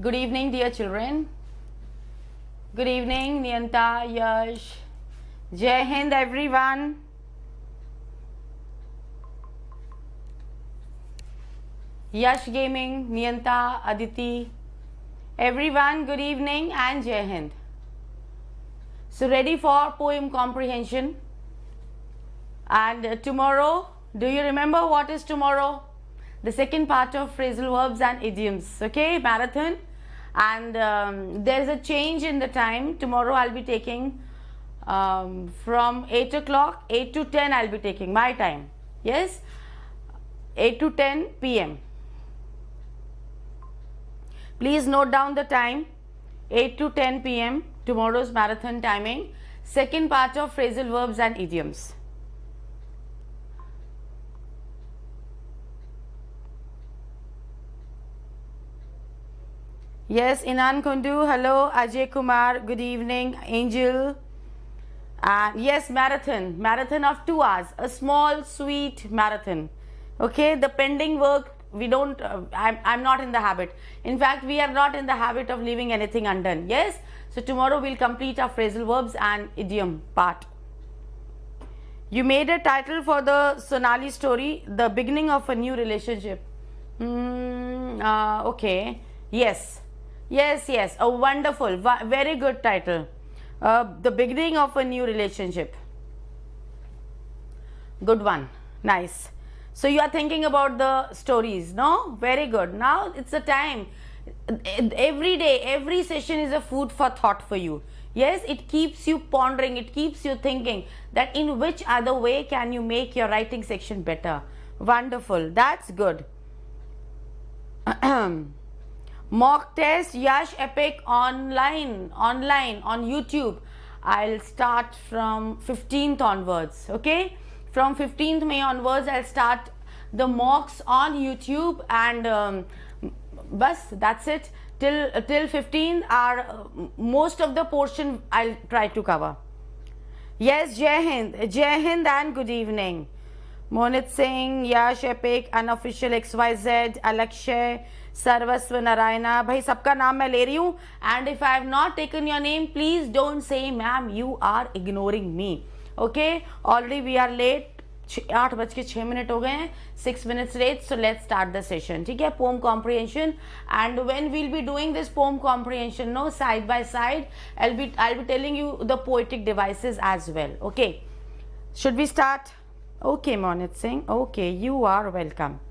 Good evening, dear children. Good evening, Niyanta, Yash. Jai Hind, everyone. Yash Gaming, Niyanta, Aditi. Everyone, good evening and Jai Hind. So, ready for poem comprehension? And tomorrow, do you remember what is tomorrow? The second part of phrasal verbs and idioms, okay, marathon. And there is a change in the time. Tomorrow I'll be taking from 8 o'clock, 8 to 10 I'll be taking my time, yes, 8 to 10 p.m. Please note down the time, 8 to 10 p.m. tomorrow's marathon timing, second part of phrasal verbs and idioms. Yes, Inan Kundu, hello, Ajay Kumar, good evening, Angel. And yes, marathon of 2 hours, a small sweet marathon. Okay, the pending work, we don't, I'm not in the habit. In fact, we are not in the habit of leaving anything undone. Yes, so tomorrow we'll complete our phrasal verbs and idiom part. You made a title for the Sonali story, the beginning of a new relationship. Okay, yes. Yes, a wonderful, very good title. The beginning of a new relationship. Good one, nice. So you are thinking about the stories, no? Very good. Now it's the time. Every day, every session is a food for thought for you. Yes, it keeps you pondering, it keeps you thinking that in which other way can you make your writing section better. Wonderful, that's good. Mock test Yash Epic online on YouTube. I'll start from 15th onwards, okay? From 15th May onwards, I'll start the mocks on YouTube, and that's it. Till 15th, most of the portion I'll try to cover. Yes, Jai Hind and good evening. Monit Singh, Yash Epic, Unofficial XYZ, Alakshay, Sarvasva Narayana, भाई सबका नाम मैं ले रही हूँ. And if I have not taken your name, please don't say ma'am, you are ignoring me. Okay, already we are late. 8:06 हो गए हैं, 6 minutes late. So let's start the session. ठीक है, poem comprehension. And when we'll be doing this poem comprehension, no, side by side, I'll be telling you the poetic devices as well. Okay, should we start? Okay, Monit Singh. Okay, you are welcome.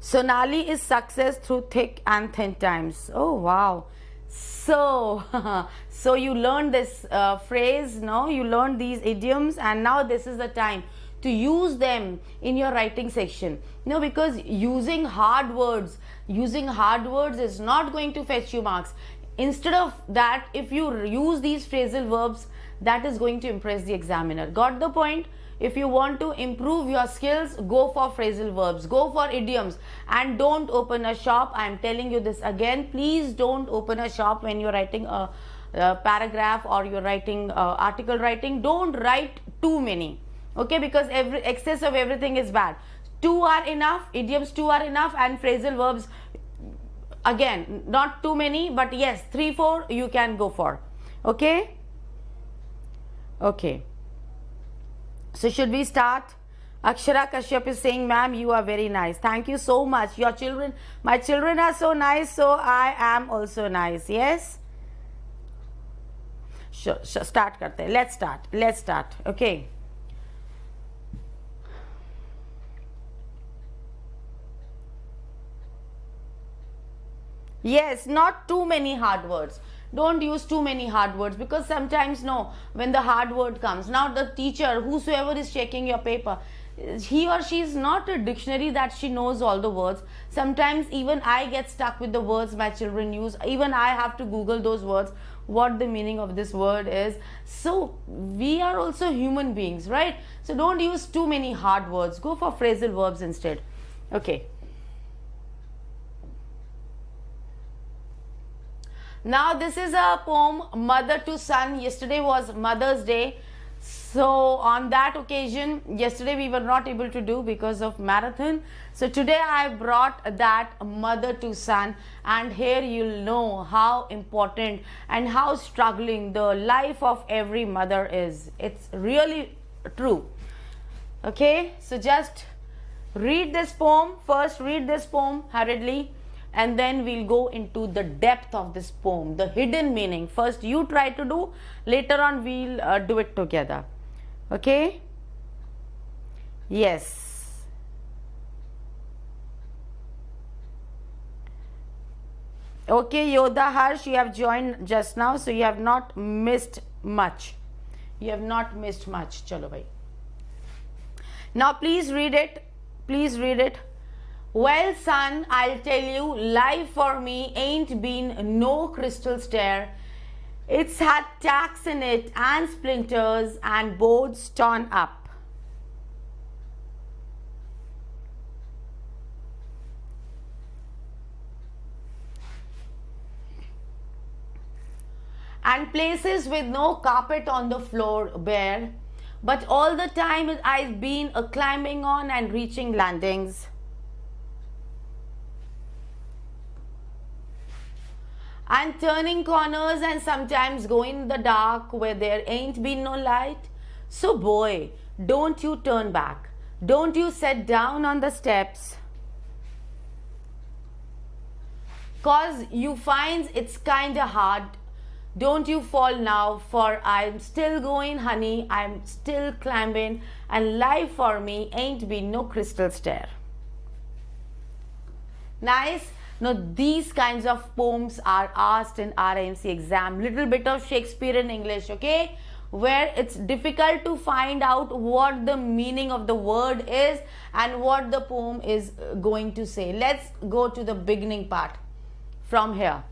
Sonali is success through thick and thin times. Oh wow. So you learned this phrase, no? You learned these idioms, and now this is the time to use them in your writing section. No, because using hard words is not going to fetch you marks. Instead of that, if you use these phrasal verbs, that is going to impress the examiner. Got the point? If you want to improve your skills, go for phrasal verbs, go for idioms, and don't open a shop. I am telling you this again. Please don't open a shop when you're writing a paragraph or you're writing article writing. Don't write too many, okay? Because every excess of everything is bad. 2 are enough, idioms 2 are enough, and phrasal verbs, again, not too many, but yes, 3-4 you can go for, okay? Okay. So should we start? Akshara Kashyap is saying, ma'am, you are very nice. Thank you so much. Your children, my children are so nice, so I am also nice. Yes? Sure, start karte. Let's start. Okay. Yes, not too many hard words. Don't use too many hard words, because sometimes, no, when the hard word comes, now the teacher, whosoever is checking your paper, he or she is not a dictionary that she knows all the words. Sometimes even I get stuck with the words my children use. Even I have to Google those words, what the meaning of this word is. So we are also human beings, right? So don't use too many hard words. Go for phrasal verbs instead. Okay. Now this is a poem, Mother to Son. Yesterday was Mother's Day. So on that occasion, yesterday we were not able to do because of marathon. So today I brought that mother to son, and here you'll know how important and how struggling the life of every mother is. It's really true. Okay, so just read this poem. First read this poem hurriedly, and then we'll go into the depth of this poem, the hidden meaning. First you try to do, later on we'll do it together. Okay? Yes. Okay, Yoda Harsh, you have joined just now, so you have not missed much. You have not missed much. Chalo bhai. Now please read it. Please read it. Well, son, I'll tell you, life for me ain't been no crystal stair. It's had tacks in it and splinters and boards torn up. And places with no carpet on the floor bare. But all the time I've been climbing on and reaching landings. And turning corners and sometimes going in the dark where there ain't been no light. So boy, don't you turn back. Don't you sit down on the steps. 'Cause you finds it's kinda hard. Don't you fall now, for I'm still going, honey. I'm still climbing, and life for me ain't been no crystal stair. Nice. Now these kinds of poems are asked in RIMC exam. Little bit of Shakespeare in English, okay, where it's difficult to find out what the meaning of the word is and what the poem is going to say. Let's go to the beginning part from here.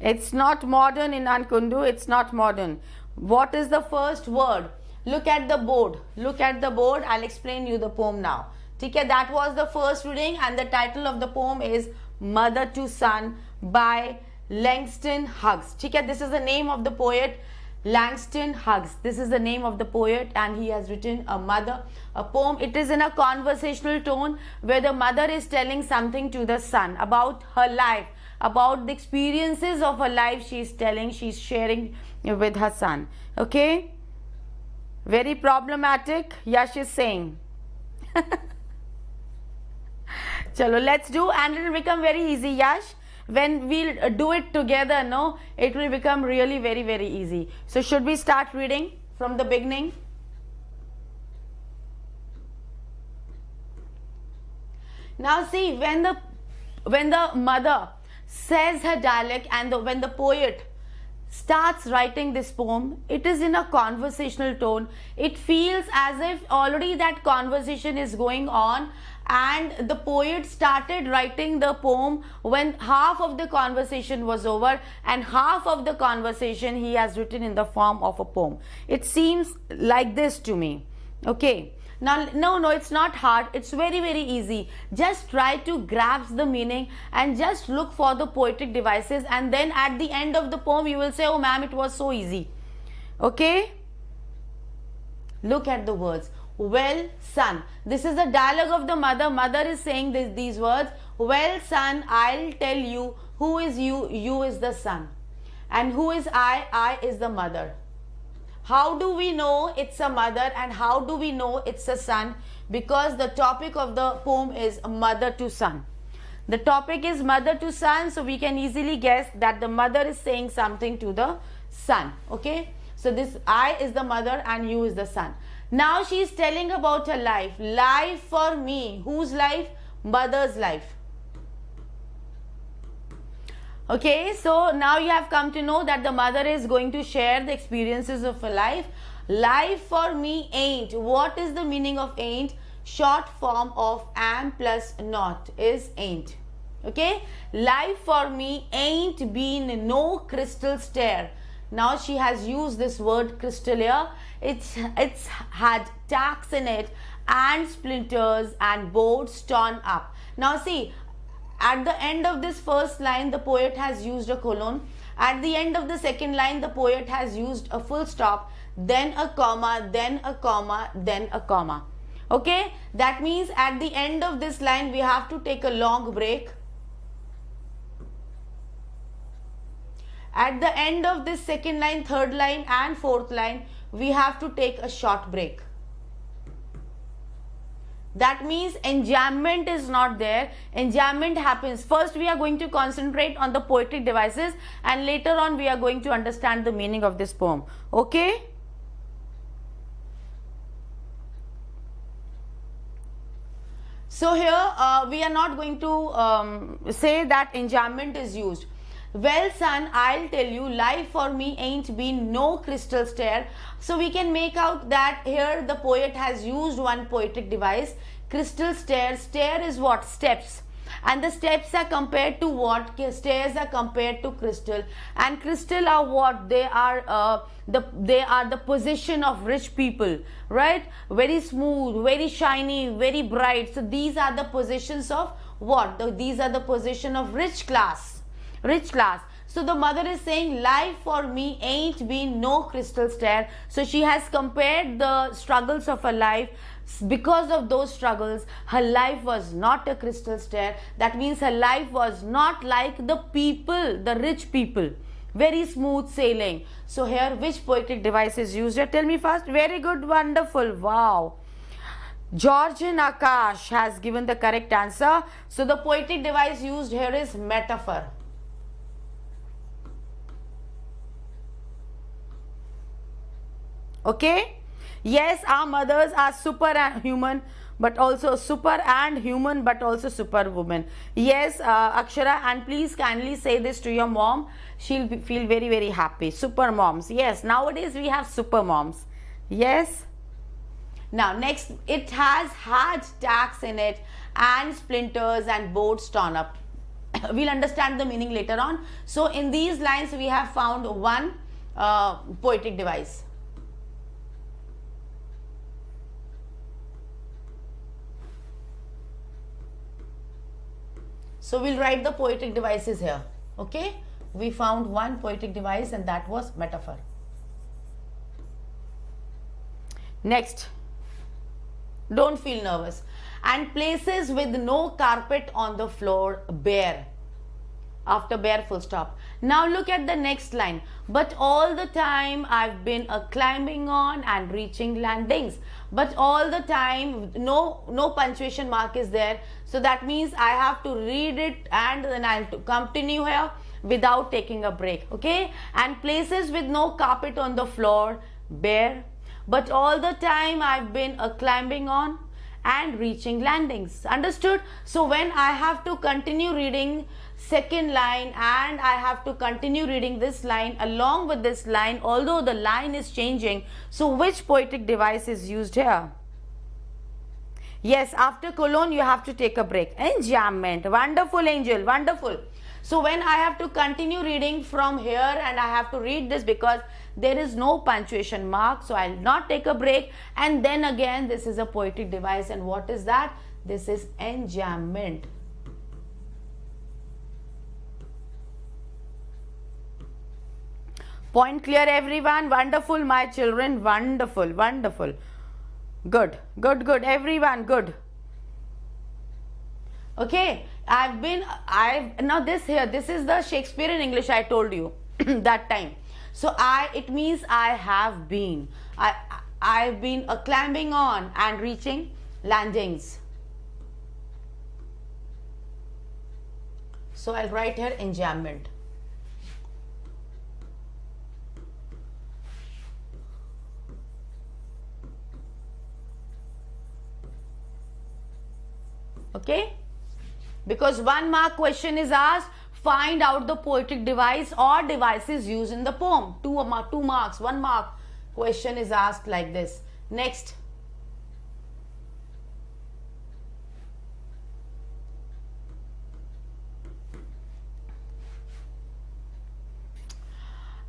It's not modern in Ankundu. It's not modern. What is the first word? Look at the board. Look at the board. I'll explain you the poem now. Okay, that was the first reading, and the title of the poem is Mother to Son by Langston Hughes. Okay, this is the name of the poet, Langston Hughes. This is the name of the poet, and he has written a poem. It is in a conversational tone where the mother is telling something to the son about her life, about the experiences of her life. She's telling, she's sharing with her son. Okay, very problematic, Yash is saying. Chalo, let's do, and it will become very easy, Yash. When we'll do it together, no, it will become really very, very easy. So should we start reading from the beginning? Now see, when the mother says her dialogue, and when the poet starts writing this poem, it is in a conversational tone. It feels as if already that conversation is going on, and the poet started writing the poem when half of the conversation was over, and half of the conversation he has written in the form of a poem. It seems like this to me. Okay, now no, it's not hard. It's very, very easy. Just try to grasp the meaning and just look for the poetic devices, and then at the end of the poem you will say, oh ma'am, it was so easy. Okay, look at the words. Well, son, this is the dialogue of the mother. Mother is saying these words. Well, son, I'll tell you, who is you? You is the son. And who is I? I is the mother. How do we know it's a mother, and how do we know it's a son? Because the topic of the poem is mother to son. The topic is mother to son, so we can easily guess that the mother is saying something to the son. Okay, so this I is the mother and you is the son. Now she is telling about her life. Life for me. Whose life? Mother's life. Okay, so now you have come to know that the mother is going to share the experiences of her life. Life for me ain't. What is the meaning of ain't? Short form of am plus not is ain't. Okay, life for me ain't been no crystal stair. Now she has used this word crystal here. It's had tacks in it and splinters and boards torn up. Now see, At the end of this first line, the poet has used a colon. At the end of the second line, the poet has used a full stop, then a comma, then a comma, then a comma. Okay, that means at the end of this line, we have to take a long break. At the end of this second line, third line and fourth line, we have to take a short break. That means enjambment is not there. Enjambment happens. First we are going to concentrate on the poetic devices, and later on we are going to understand the meaning of this poem. Okay? So here we are not going to say that enjambment is used. Well son, I'll tell you, life for me ain't been no crystal stair. So we can make out that here the poet has used one poetic device, crystal stair. Stair is what? Steps. And the steps are compared to what? Stairs are compared to crystal. And crystal are what? They are the position of rich people, right? Very smooth, very shiny, very bright. So these are the positions of what? These are the position of rich class. Rich class. So the mother is saying, life for me ain't been no crystal stair. So she has compared the struggles of her life. Because of those struggles, her life was not a crystal stair. That means her life was not like the people, the rich people. Very smooth sailing. So here, which poetic device is used here? Tell me first. Very good, wonderful, wow. Georgian Akash has given the correct answer. So the poetic device used here is metaphor. Okay? Yes, our mothers are superhuman, but also human, but also superwoman. Yes, Akshara, and please kindly say this to your mom. She'll feel very, very happy. Super moms. Yes, nowadays we have super moms. Yes. Now, next, it has had tacks in it and splinters and boards torn up. We'll understand the meaning later on. So, in these lines, we have found one poetic device. So we'll write the poetic devices here. Okay, we found one poetic device, and that was metaphor. Next, don't feel nervous. And places with no carpet on the floor, bare. After bare, full stop. Now look at the next line. But all the time I've been climbing on and reaching landings. But all the time, no punctuation mark is there. So that means I have to read it and then I'll continue here without taking a break. Okay? And places with no carpet on the floor, bare. But all the time I've been climbing on and reaching landings. Understood? So when I have to continue reading second line and I have to continue reading this line along with this line, although the line is changing, so which poetic device is used here? Yes, after colon you have to take a break. Enjambment. Wonderful, Angel. Wonderful. So when I have to continue reading from here and I have to read this because there is no punctuation mark, so I'll not take a break. And then again, this is a poetic device. And what is that? This is enjambment. Point clear, everyone? Wonderful, my children. Wonderful, wonderful. Good, good, good. Everyone, good. Okay, now this here, this is the Shakespearean English I told you that time. So it means I have been. I've been climbing on and reaching landings. So I'll write here enjambment. Okay? Because 1 mark question is asked, find out the poetic device or devices used in the poem. 2 marks, 1 mark question is asked like this. Next.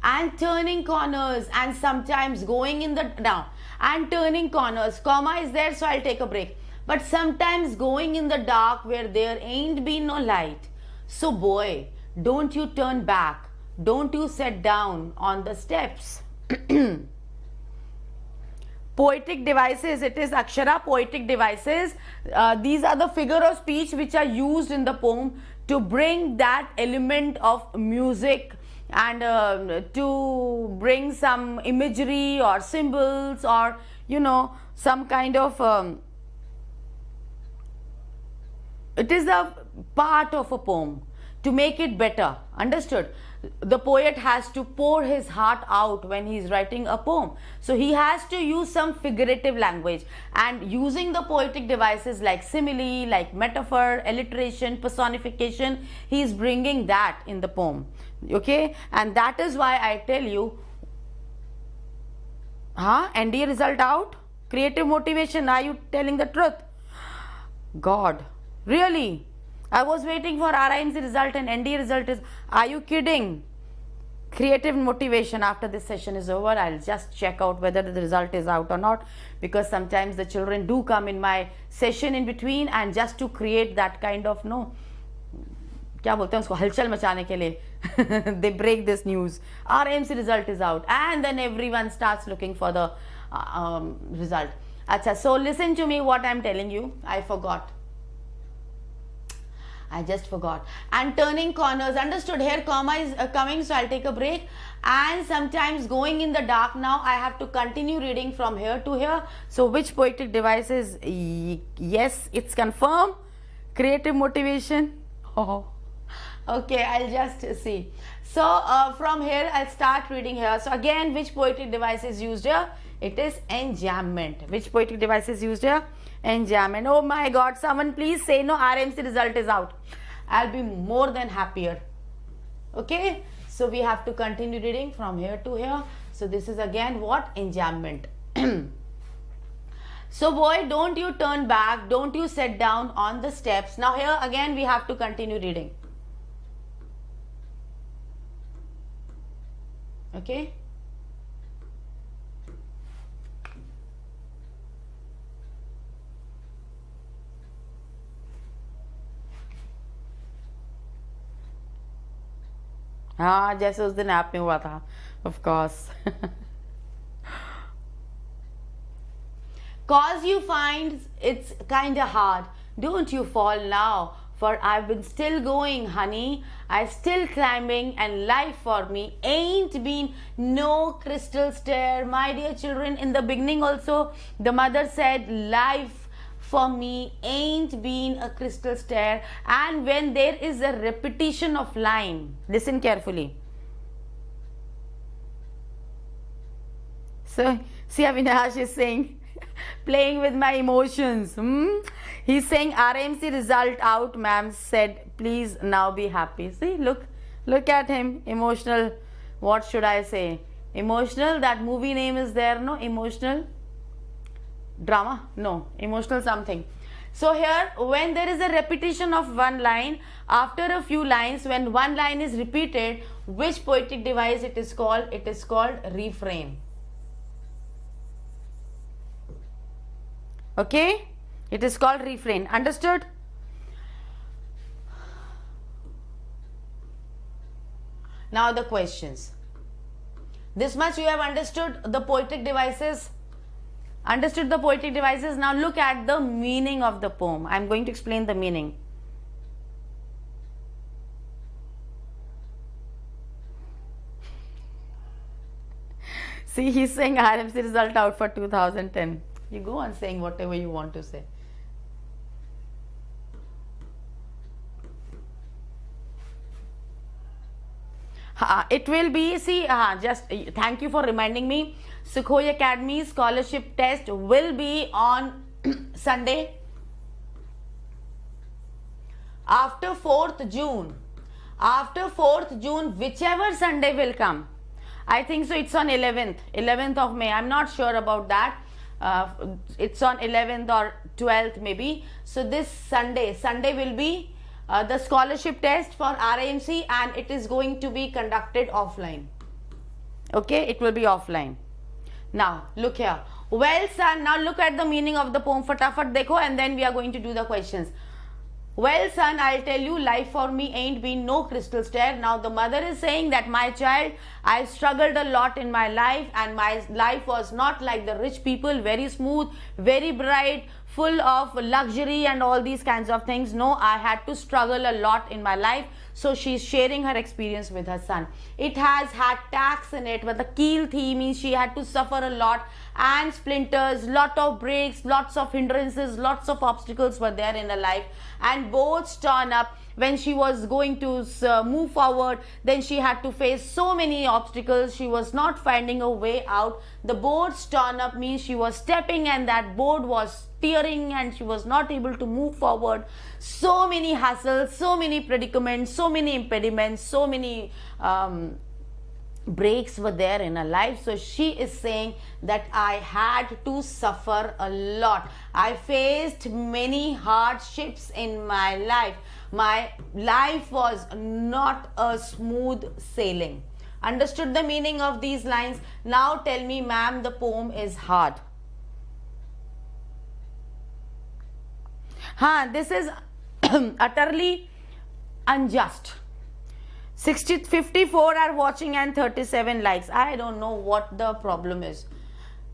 And turning corners and sometimes going in the down and turning corners. Comma is there, so I'll take a break. but sometimes going in the dark where there ain't been no light. So boy, don't you turn back, don't you sit down on the steps. Poetic devices, it is Akshara, poetic devices. These are the figure of speech which are used in the poem to bring that element of music and to bring some imagery or symbols or some kind of it is a part of a poem to make it better. Understood? The poet has to pour his heart out when he is writing a poem. So he has to use some figurative language, and using the poetic devices like simile, like metaphor, alliteration, personification, he is bringing that in the poem. Okay? And that is why I tell you, NDA result out? Creative motivation, are you telling the truth? God, really? I was waiting for RIMC result and NDA result is, are you kidding? Creative motivation, after this session is over, I'll just check out whether the result is out or not, because sometimes the children do come in my session in between and just to create that kind of, क्या बोलते हैं उसको, हलचल मचाने के लिए they break this news. RIMC result is out and then everyone starts looking for the result. Acha, so listen to me what I'm telling you. I just forgot. And turning corners, understood? Here comma is coming, so I'll take a break. And sometimes going in the dark. Now I have to continue reading from here to here. So which poetic devices? Yes, it's confirmed. Creative motivation. Oh, okay, I'll just see. So from here I'll start reading here. So again, which poetic device is used here? It is enjambment. Which poetic device is used here? Enjambment. Oh my God, someone please say no, RMC result is out. I'll be more than happier. Okay, so we have to continue reading from here to here. So this is again what? Enjambment. So boy, don't you turn back, don't you sit down on the steps. Now here again we have to continue reading. Okay. हाँ, जैसे उस दिन app में हुआ था, of course. Cause you find it's kinda hard, don't you fall now, for I've been still going, honey, I'm still climbing, and life for me ain't been no crystal stair. My dear children, in the beginning also, the mother said, life for me ain't been a crystal stair. And when there is a repetition of line, listen carefully. So, see, Avinash is saying, playing with my emotions. He's saying RMC result out, ma'am said, please now be happy. See, look at him, emotional. What should I say? Emotional, that movie name is there, no? Emotional drama? No, emotional something. So here, when there is a repetition of one line, after a few lines, when one line is repeated, which poetic device it is called? It is called refrain. Okay, it is called refrain. Understood? Now the questions. This much you have understood the poetic devices. Understood the poetic devices. Now look at the meaning of the poem. I am going to explain the meaning. See, he's saying RMC result out for 2010. You go on saying whatever you want to say. It will be, see, just thank you for reminding me. Sukhoi Academy scholarship test will be on Sunday after 4th June. After 4th June, whichever Sunday will come. I think so it's on 11th of May. I'm not sure about that. It's on 11th or 12th maybe. So this Sunday will be the scholarship test for RIMC, and it is going to be conducted offline. Okay, it will be offline. Now look here, Well, son, now look at the meaning of the poem. Fatafat dekho, and then we are going to do the questions. Well, son, I'll tell you, life for me ain't been no crystal stair. Now, the mother is saying that my child, I struggled a lot in my life, and my life was not like the rich people, very smooth, very bright, full of luxury and all these kinds of things. No, I had to struggle a lot in my life. So she's sharing her experience with her son. It has had tacks in it, but the keel theme means she had to suffer a lot, and splinters, lot of breaks, lots of hindrances, lots of obstacles were there in her life, and boards torn up when she was going to move forward. Then she had to face so many obstacles. She was not finding a way out. The boards torn up means she was stepping and that board was tearing and she was not able to move forward. So many hassles, so many predicaments, so many impediments, so many breaks were there in her life. So she is saying that I had to suffer a lot. I faced many hardships in my life. My life was not a smooth sailing. Understood the meaning of these lines? Now tell me, ma'am, the poem is hard. This is utterly unjust. 54 are watching and 37 likes. I don't know what the problem is.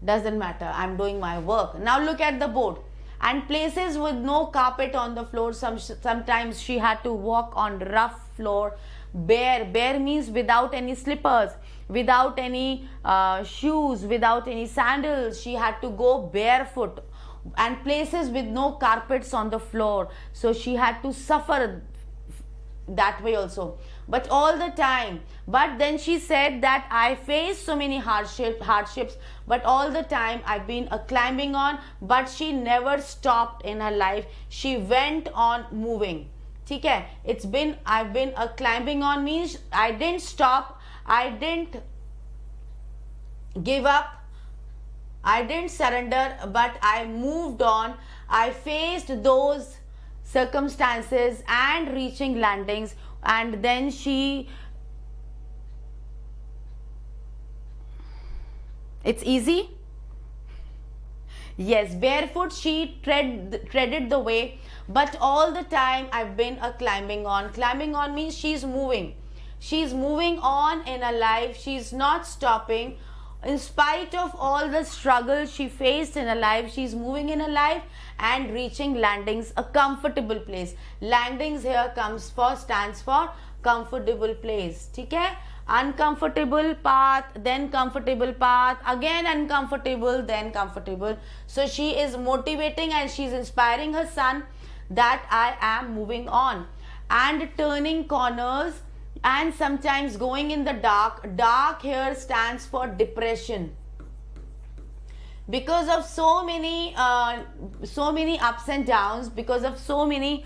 Doesn't matter. I'm doing my work. Now look at the board. And places with no carpet on the floor. Sometimes she had to walk on rough floor. Bare. Bare means without any slippers, without any shoes, without any sandals. She had to go barefoot. And places with no carpets on the floor. So she had to suffer that way also. But all the time. But then she said that I faced so many hardships, but all the time I've been climbing on. But she never stopped in her life. She went on moving. Okay? I've been climbing on means I didn't stop. I didn't give up. I didn't surrender, but I moved on. I faced those circumstances and reaching landings. And then it's easy. Yes, barefoot she treaded the way, but all the time I've been climbing on. Climbing on means she's moving. She's moving on in her life. She's not stopping. In spite of all the struggles she faced in her life, she's moving in her life and reaching landings, a comfortable place. Landings here stands for comfortable place. Okay? Uncomfortable path, then comfortable path, again uncomfortable, then comfortable. So she is motivating and she's inspiring her son that I am moving on and turning corners. And sometimes going in the dark. Dark here stands for depression. Because of so many ups and downs, because of so many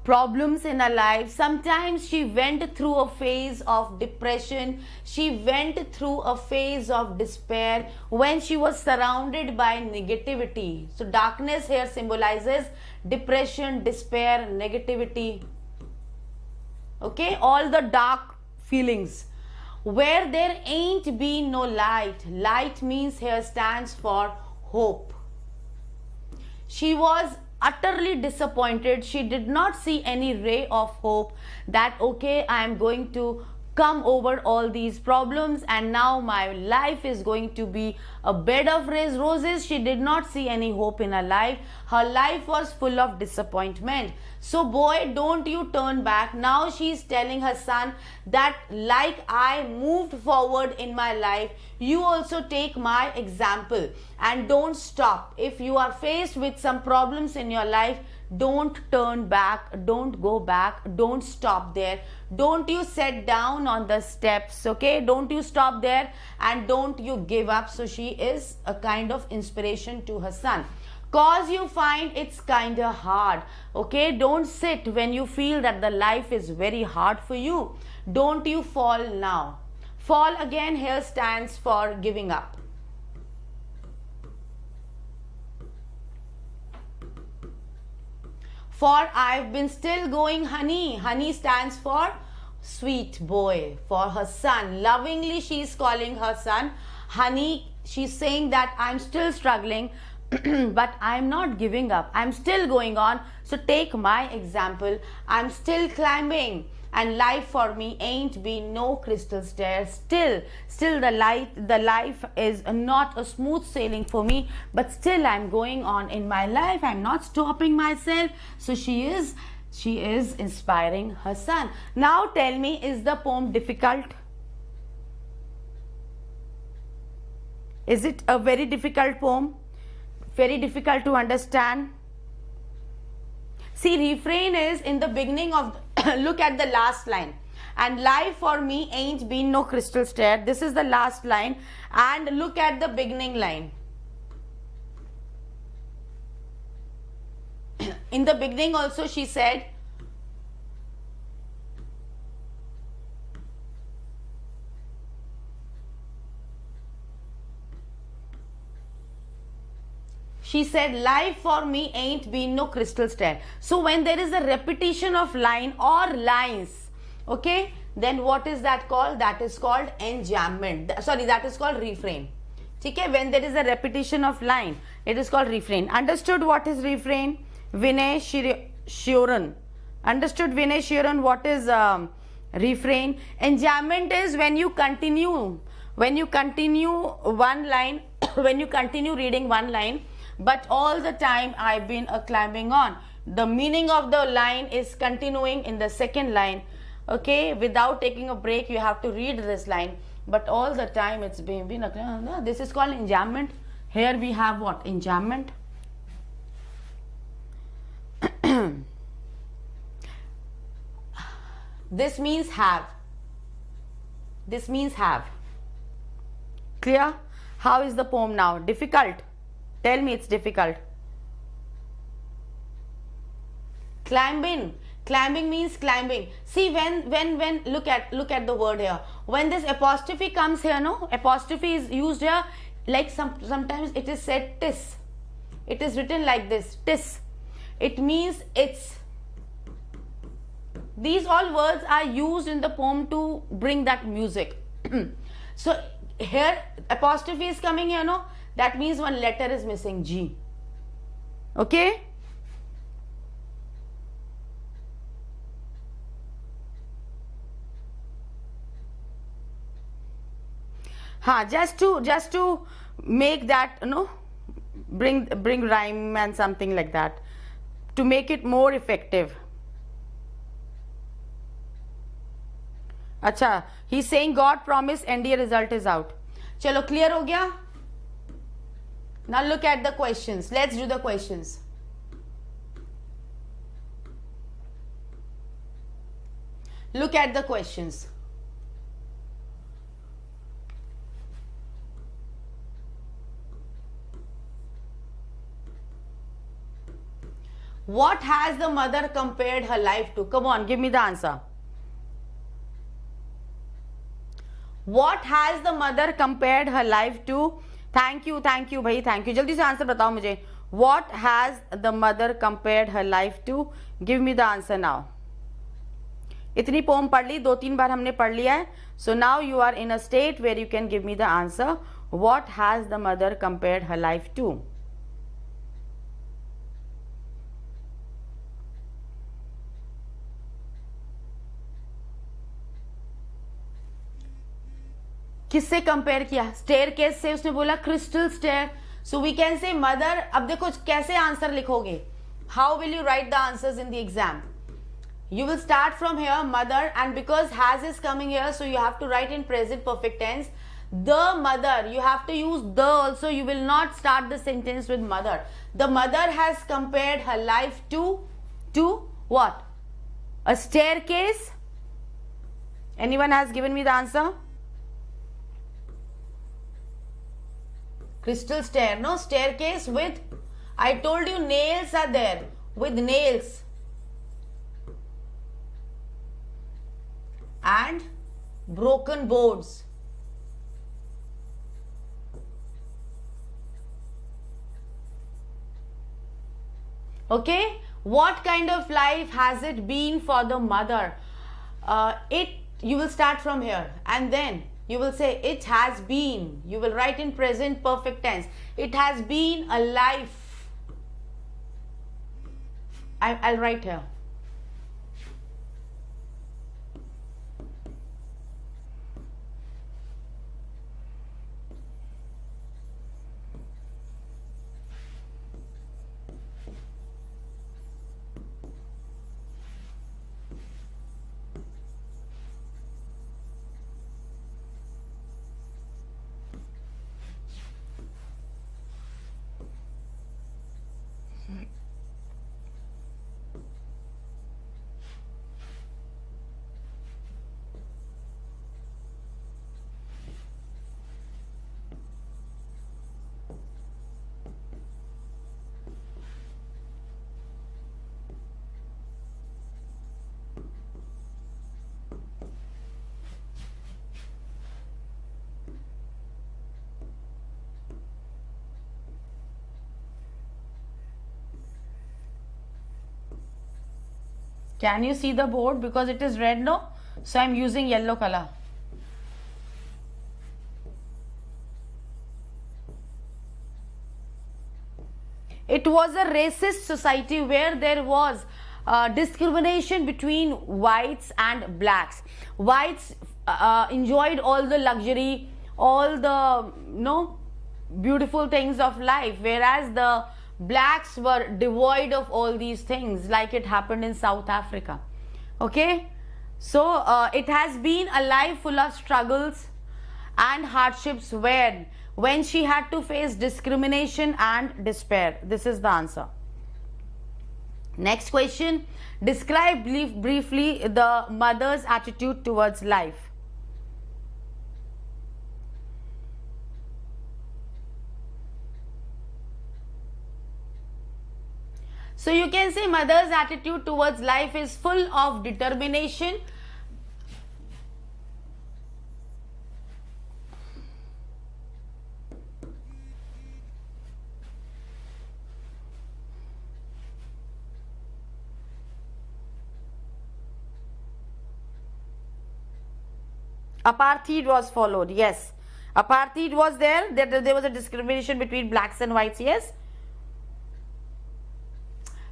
problems in her life, sometimes she went through a phase of depression. She went through a phase of despair when she was surrounded by negativity. So darkness here symbolizes depression, despair, negativity. Okay, all the dark feelings. Where there ain't been no light. Light means here stands for hope. She was utterly disappointed. She did not see any ray of hope that okay, I am going to come over all these problems and now my life is going to be a bed of roses. She did not see any hope in her life. Her life was full of disappointment. So boy, don't you turn back. Now she's telling her son that like I moved forward in my life, you also take my example and don't stop. If you are faced with some problems in your life, don't turn back, don't go back, don't stop there. Don't you sit down on the steps, okay? Don't you stop there and don't you give up. So she is a kind of inspiration to her son. Cause you find it's kind of hard, okay? Don't sit when you feel that the life is very hard for you. Don't you fall now. Fall again here stands for giving up. For I've been still going, honey. Honey stands for sweet boy, for her son. Lovingly she is calling her son honey. she's saying that I'm still struggling, but I'm not giving up. I'm still going on. So take my example. I'm still climbing, and life for me ain't been no crystal stair. Still the life is not a smooth sailing for me, but still I'm going on in my life. I'm not stopping myself. So she is inspiring her son. Now tell me, is the poem difficult? Is it a very difficult poem? Very difficult to understand? See, refrain is in the beginning of look at the last line. And life for me ain't been no crystal stair. This is the last line. And look at the beginning line. In the beginning also she said, life for me ain't been no crystal stair. So when there is a repetition of line or lines, okay, then what is that called? That is called enjambment. Sorry, that is called refrain. Okay, when there is a repetition of line, it is called refrain. Understood what is refrain? Vinay Shiran. Understood, Vinay Shiran, what is refrain? Enjambment is when you continue one line, when you continue reading one line, but all the time I've been climbing on. The meaning of the line is continuing in the second line, okay, without taking a break. You have to read this line, but all the time it's been this is called enjambment. Here we have what? Enjambment. This means have. This means have. Clear? How is the poem now? Difficult? Tell me it's difficult. Climbing. Climbing means climbing. See, when look at the word here. When this apostrophe comes here, no? Apostrophe is used here, like sometimes it is said tis. It is written like this, tis. It means it's. These all words are used in the poem to bring that music. So here apostrophe is coming here, no? That means one letter is missing, G. Okay? Just to make that, bring rhyme and something like that, to make it more effective. Acha, he's saying God promised NDA result is out. Chalo, clear ho gaya? Now look at the questions. Let's do the questions. Look at the questions. What has the mother compared her life to? Come on, give me the answer. What has the mother compared her life to? Thank you भाई, thank you. जल्दी से answer बताओ मुझे. What has the mother compared her life to? Give me the answer now. इतनी pome पढ़ ली, 2-3 बार हमने पढ़ लिया है. So now you are in a state where you can give me the answer. What has the mother compared her life to? किससे compare किया? Staircase से उसने बोला crystal stair. So we can say mother. अब देखो कैसे answer लिखोगे. How will you write the answers in the exam? You will start from here, mother, and because has is coming here, so you have to write in present perfect tense. The mother, you have to use the also. You will not start the sentence with mother. The mother has compared her life to what? A staircase. Anyone has given me the answer? Crystal stair, no? Staircase with, I told you nails are there, with nails. And broken boards. Okay, what kind of life has it been for the mother? You will start from here, and then You will say it has been. You will write in present perfect tense. It has been a life. I'll write here. Can you see the board? Because it is red, no? So I'm using yellow color. It was a racist society where there was discrimination between whites and blacks. Whites enjoyed all the luxury, all the beautiful things of life, whereas the blacks were devoid of all these things, like it happened in South Africa. Okay, so it has been a life full of struggles and hardships when she had to face discrimination and despair. This is the answer. Next question. Describe briefly the mother's attitude towards life. So you can say mother's attitude towards life is full of determination, apartheid was followed. Yes, apartheid was there. There was a discrimination between blacks and whites. Yes.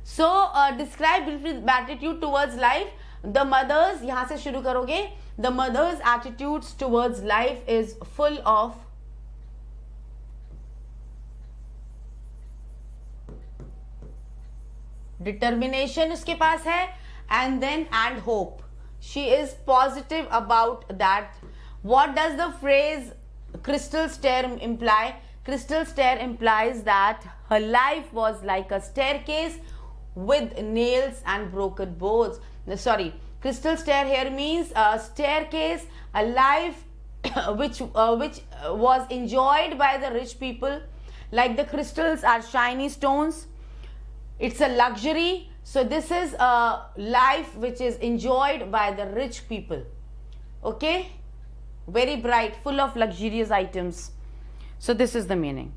So describe briefly attitude towards life. The mother's, यहाँ से शुरू करोगे. The mother's attitudes towards life is full of determination उसके पास है, and hope. She is positive about that. What does the phrase crystal stair imply? Crystal stair implies that her life was like a staircase with nails and broken boards. Sorry, crystal stair here means a staircase, a life which was enjoyed by the rich people. Like the crystals are shiny stones. It's a luxury. So this is a life which is enjoyed by the rich people. Okay, very bright, full of luxurious items. So this is the meaning.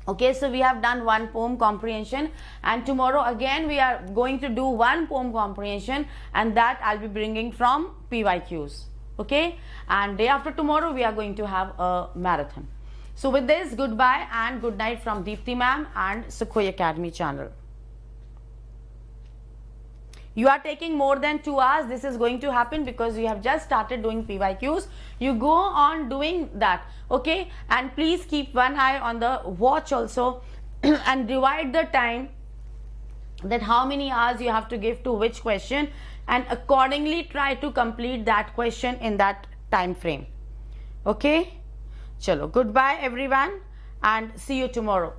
Okay, so we have done one poem comprehension, and tomorrow again we are going to do one poem comprehension, and that I'll be bringing from PYQs. Okay, and day after tomorrow we are going to have a marathon. So with this, goodbye and good night from Deepti Mam and Sukhoi Academy channel. You are taking more than 2 hours. This is going to happen because you have just started doing PYQs. You go on doing that. Okay, and please keep one eye on the watch also and divide the time, that how many hours you have to give to which question, and accordingly try to complete that question in that time frame. Okay, chalo, goodbye everyone and see you tomorrow.